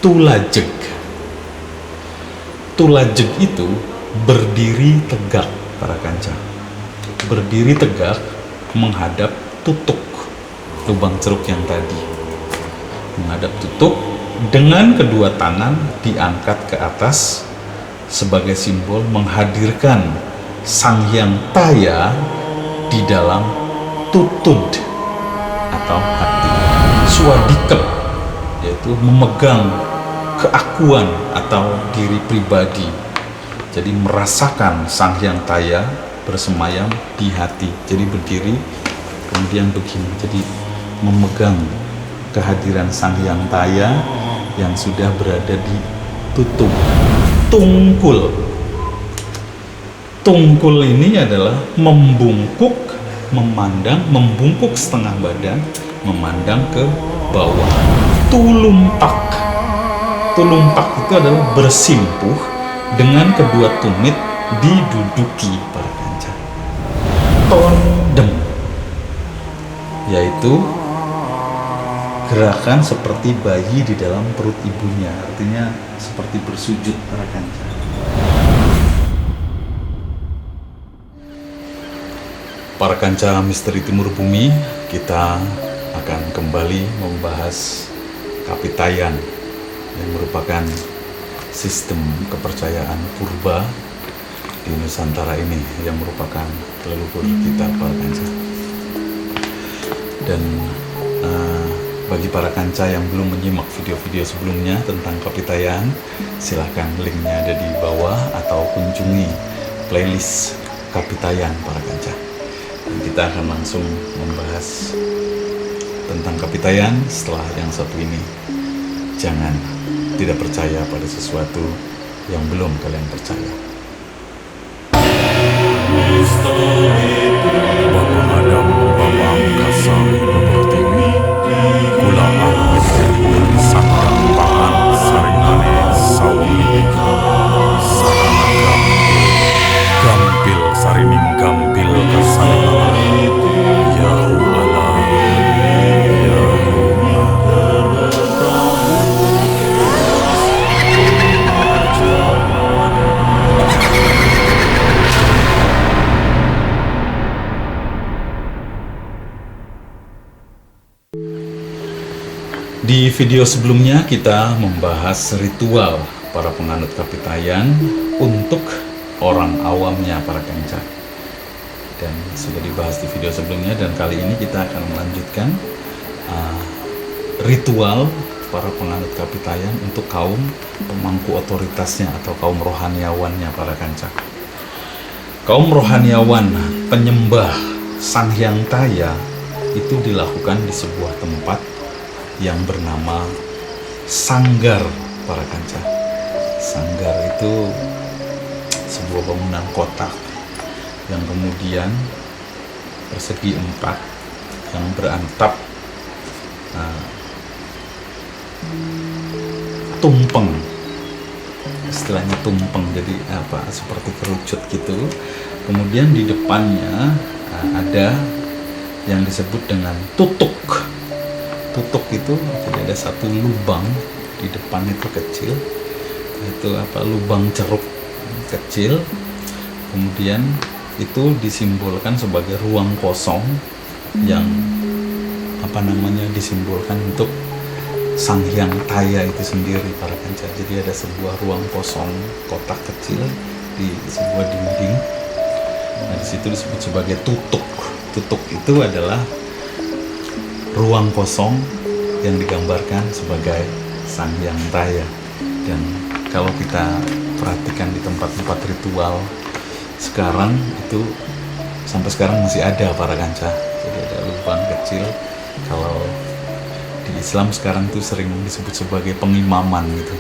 Tulajeg. Tulajeg itu berdiri tegak para kanca. Berdiri tegak menghadap tutuk, lubang ceruk yang tadi. Menghadap tutuk dengan kedua tangan diangkat ke atas sebagai simbol menghadirkan Sang Hyang Taya di dalam tutud atau hati. Swadikep yaitu memegang keakuan atau diri pribadi. Jadi merasakan Sang Hyang Taya bersemayam di hati. Jadi berdiri kemudian begini. Jadi memegang kehadiran Sang Hyang Taya yang sudah berada di tutuk. Tungkul. Tungkul ini adalah membungkuk, memandang, membungkuk setengah badan, memandang ke bawah. Tulumpak. Tulumpak itu adalah bersimpuh dengan kedua tumit diduduki para kanca. Tondem yaitu gerakan seperti bayi di dalam perut ibunya, artinya seperti bersujud para kanca. Para kanca misteri Timur Bumi, kita akan kembali membahas Kapitayan yang merupakan sistem kepercayaan purba di Nusantara ini yang merupakan leluhur kita para kanca. Dan bagi para kanca yang belum menyimak video-video sebelumnya tentang Kapitayan, silahkan linknya ada di bawah atau kunjungi playlist Kapitayan para kanca. Dan kita akan langsung membahas tentang Kapitayan setelah yang satu ini. Jangan tidak percaya pada sesuatu yang belum kalian percaya. Bapak Adam, Bapak Angkasa, Bapak Tiwi, Kula Amit, Sakang Pangan, Saringane, Sawamika, Saranaga, Gampil, Sarining Gampil, Kasanala, Yahu Allah, Yahu Di video sebelumnya kita membahas ritual para penganut Kapitayan untuk orang awamnya para kanca. Dan sudah dibahas di video sebelumnya, dan kali ini kita akan melanjutkan ritual para penganut Kapitayan untuk kaum pemangku otoritasnya atau kaum rohaniawannya para kanca. Kaum rohaniawan penyembah Sang Hyang Taya itu dilakukan di sebuah tempat yang bernama sanggar para kanca. Sanggar itu sebuah bangunan kotak yang kemudian persegi 4 yang berantap tumpeng, istilahnya tumpeng, jadi seperti kerucut gitu. Kemudian di depannya ada yang disebut dengan tutuk. Tutuk itu jadi ada satu lubang di depan itu kecil, itu lubang ceruk kecil. Kemudian itu disimbolkan sebagai ruang kosong yang disimbolkan untuk Sang Hyang Taya itu sendiri para kanca. Jadi ada sebuah ruang kosong kotak kecil di sebuah dinding. Nah, di situ disebut sebagai tutuk. Tutuk itu adalah ruang kosong yang digambarkan sebagai Sang Hyang Taya. Dan kalau kita perhatikan di tempat-tempat ritual sekarang itu sampai sekarang masih ada para kanca. Jadi ada lubang kecil. Kalau di Islam sekarang itu sering disebut sebagai pengimaman gitu.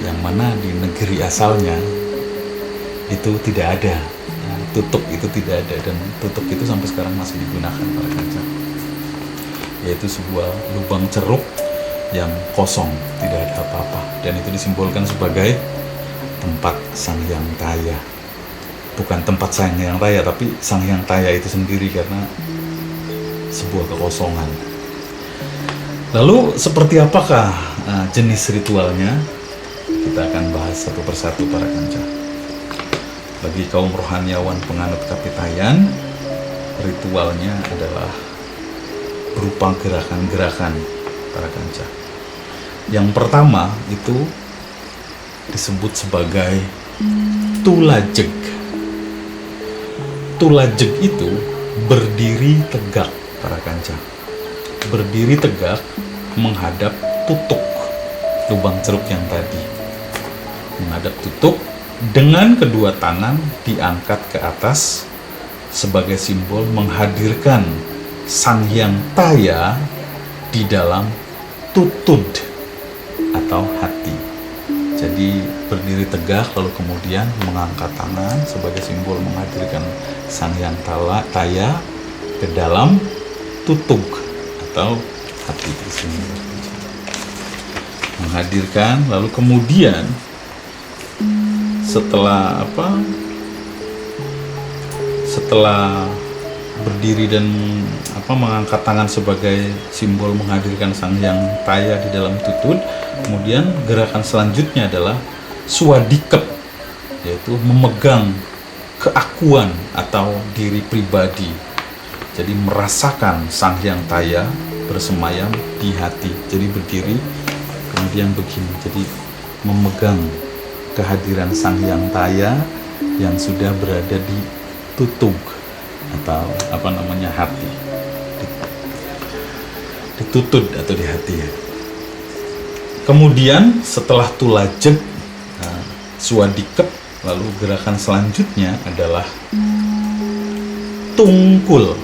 Yang mana di negeri asalnya itu tidak ada. Tutuk itu tidak ada, dan tutuk itu sampai sekarang masih digunakan para kanca. Yaitu sebuah lubang ceruk yang kosong, tidak ada apa-apa, dan itu disimbolkan sebagai tempat Sang Hyang Taya. Bukan tempat Sang Hyang Taya, tapi Sang Hyang Taya itu sendiri, karena sebuah kekosongan. Lalu seperti apakah jenis ritualnya kita akan bahas satu persatu para kanca. Bagi kaum rohaniawan penganut Kapitayan, ritualnya adalah berupa gerakan-gerakan para kanca. Yang pertama itu disebut sebagai tulajeg. Tulajeg itu berdiri tegak para kanca. Berdiri tegak menghadap tutuk lubang ceruk yang tadi. Menghadap tutuk dengan kedua tangan diangkat ke atas sebagai simbol menghadirkan Sang Hyang Taya di dalam tutud atau hati. Jadi berdiri tegak lalu kemudian mengangkat tangan sebagai simbol menghadirkan Sang Hyang Taya ke dalam tutug atau hati di sini. Menghadirkan lalu kemudian setelah berdiri dan mengangkat tangan sebagai simbol menghadirkan Sang Hyang Taya di dalam tutud, kemudian gerakan selanjutnya adalah swadikep, yaitu memegang keakuan atau diri pribadi. Jadi merasakan Sang Hyang Taya bersemayam di hati. Jadi berdiri kemudian begini, jadi memegang kehadiran Sang Hyang Taya yang sudah berada di tutug atau hati, di tutud atau di hati ya. Kemudian setelah tulajeg, swadikep, lalu gerakan selanjutnya adalah tungkul.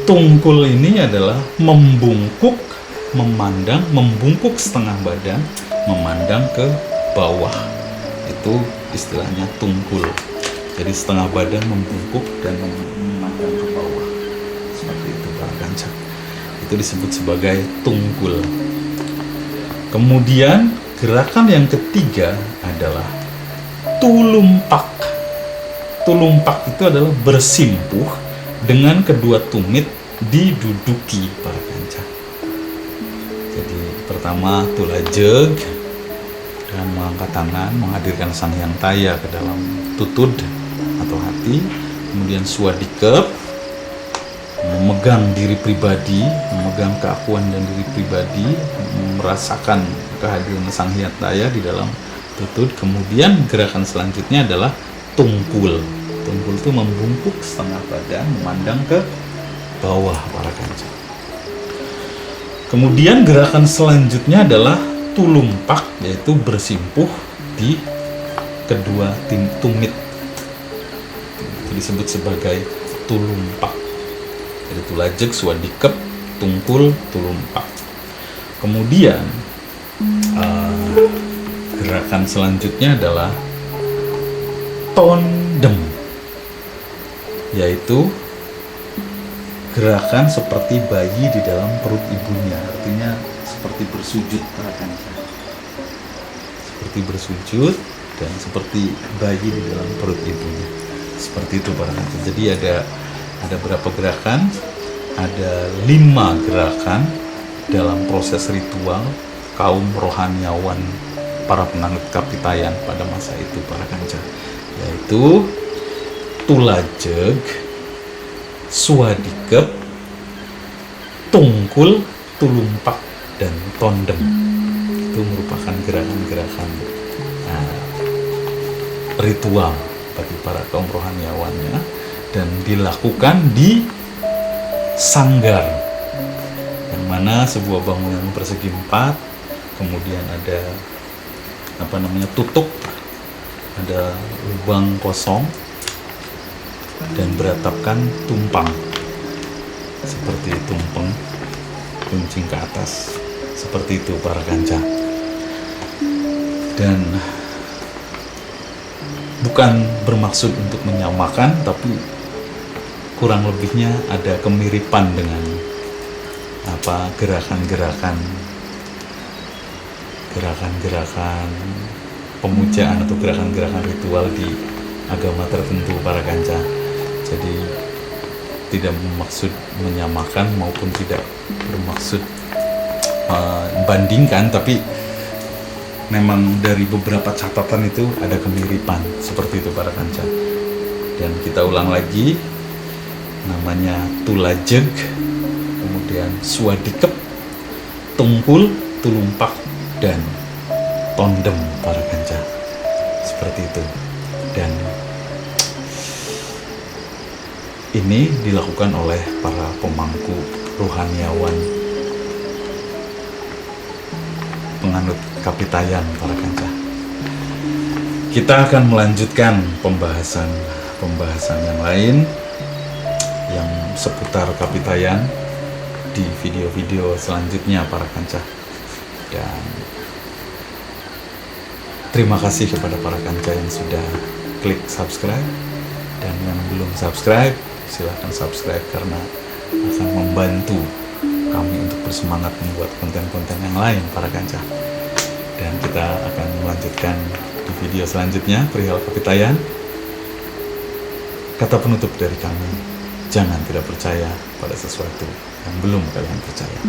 Tungkul ini adalah membungkuk, membungkuk setengah badan, memandang ke bawah. Itu istilahnya tungkul. Jadi setengah badan membungkuk dan memandang ke bawah. Seperti itu para kanca. Itu disebut sebagai tungkul. Kemudian gerakan yang ketiga adalah tulumpak. Tulumpak itu adalah bersimpuh dengan kedua tumit diduduki para kanca. Jadi pertama tulajeg dengan mengangkat tangan menghadirkan Sang Hyang Taya ke dalam tutud atau hati. Kemudian swadikep, memegang diri pribadi, memegang keakuan dan diri pribadi, merasakan kehadiran Sang Hyang Taya di dalam tutud. Kemudian gerakan selanjutnya adalah tungkul. Tungkul itu membungkuk setengah badan, memandang ke bawah para kanca. Kemudian gerakan selanjutnya adalah tulumpak, yaitu bersimpuh di kedua tumit. Itu disebut sebagai tulumpak. Jadi tulajeg, swadikep, tungkul, tulumpak. Kemudian gerakan selanjutnya adalah tondem, yaitu gerakan seperti bayi di dalam perut ibunya. Artinya seperti bersujud para kanca. Seperti bersujud dan seperti bayi di dalam perut ibunya. Seperti itu para kanca. Jadi ada berapa gerakan? Ada 5 gerakan dalam proses ritual kaum rohaniawan para penganut Kapitayan pada masa itu para kanca, yaitu tulajeg, swadikep, tungkul, tulumpak, dan tondem. Itu merupakan gerakan-gerakan ritual bagi para kaum rohaniawannya dan dilakukan di sanggar, yang mana sebuah bangunan persegi 4, kemudian ada tutup, ada lubang kosong dan beratapkan tumpang seperti tumpeng kuncing ke atas, seperti itu para kanca. Dan bukan bermaksud untuk menyamakan, tapi kurang lebihnya ada kemiripan dengan gerakan-gerakan pemujaan atau gerakan-gerakan ritual di agama tertentu para kanca. Jadi tidak bermaksud menyamakan maupun tidak bermaksud membandingkan, tapi memang dari beberapa catatan itu ada kemiripan seperti itu para kanca. Dan kita ulang lagi, namanya tulajeg, kemudian swadikep, tungkul, tulumpak, dan tondem para kanca, seperti itu. Dan ini dilakukan oleh para pemangku rohaniawan penganut kapitayan para kanca. Kita akan melanjutkan pembahasan yang lain yang seputar kapitayan di video-video selanjutnya para kanca. Dan terima kasih kepada para kanca yang sudah klik subscribe, dan yang belum subscribe silahkan subscribe karena akan membantu kami untuk bersemangat membuat konten-konten yang lain para kanca. Dan kita akan melanjutkan di video selanjutnya perihal kapitayan. Kata penutup dari kami, jangan tidak percaya pada sesuatu yang belum kalian percaya.